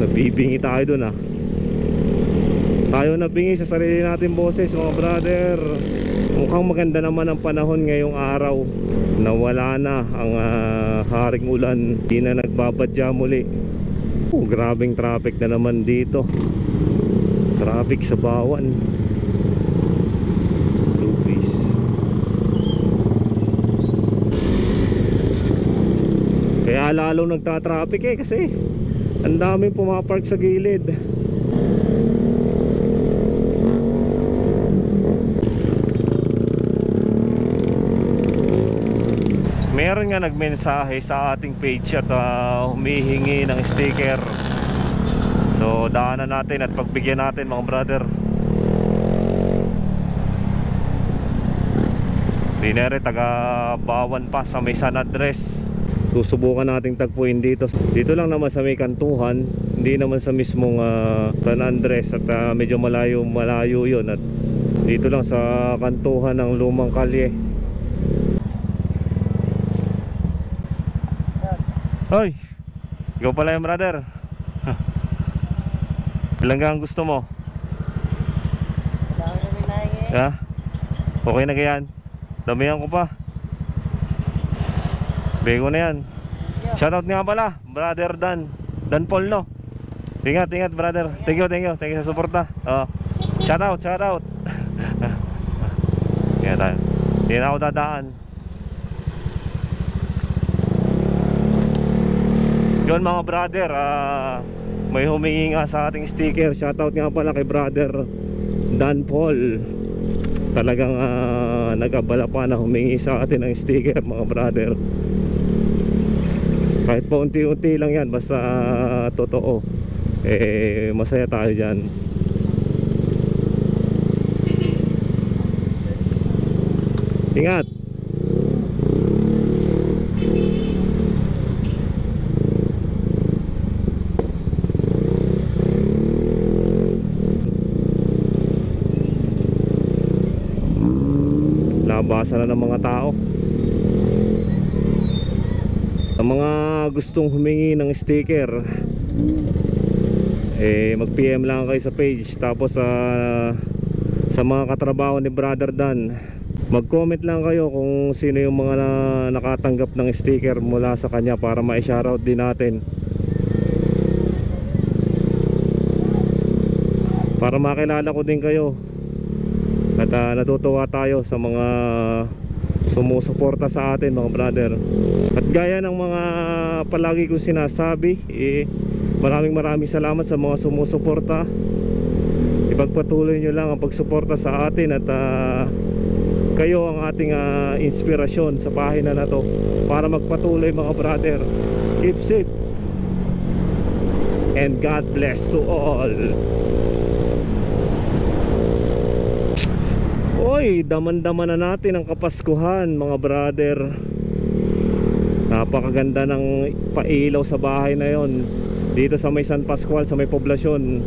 Nabibingi tayo dun ah. Tayo nabingi sa sarili natin boses mga brother. Mukhang maganda naman ang panahon ngayong araw. Nawala na ang haring ulan. Di na nagbabadya muli. Grabing traffic na naman dito. Traffic sa Bawan. Lupis. Kaya lalong nagta-traffic eh, kasi ang daming pumapark sa gilid. Meron nga nagmensahe sa ating page at humihingi ng sticker. So daanan natin at pagbigyan natin mga brother. Dinere taga Bawan pa sa may San Andres. Susubukan nating tagpuin dito. Dito lang naman sa may kantuhan, hindi naman sa mismong San Andres. At medyo malayo yun. At dito lang sa kantuhan ng lumang kalye. Hoy, ikaw pala yung brother. Ilang gang gusto mo? Yeah? Okay na ganyan. Damihan ko pa. Bego na yan. Shoutout nga pala, brother Dan Paul no. Ingat brother. Thank you sa suporta. Shoutout. Kaya tayo. Hindi na ako dadaan. Yun mga brother, may humingi nga sa ating sticker. Shoutout nga pala kay brother Dan Paul. Talagang nag-abala pa na humingi sa atin ng sticker mga brother. Kahit pa unti-unti lang yan, basta totoo, masaya tayo dyan. Ingat. Nabasa na ng mga tao. Ang mga gustong humingi ng sticker, mag-PM lang kayo sa page. Tapos sa mga katrabaho ni Brother Dan, mag-comment lang kayo kung sino yung mga nakatanggap ng sticker mula sa kanya para ma-shoutout din natin, para makilala ko din kayo. At natutuwa tayo sa mga sumusuporta sa atin mga brother. At gaya ng mga palagi kong sinasabi, maraming salamat sa mga sumusuporta. Ipagpatuloy nyo lang ang pagsuporta sa atin. At kayo ang ating inspirasyon sa pahina na to para magpatuloy mga brother. Keep safe and God bless to all. Oy, daman-daman na natin ang Kapaskuhan mga brother. Napakaganda ng pailaw sa bahay na yon dito sa may San Pascual, sa may poblasyon.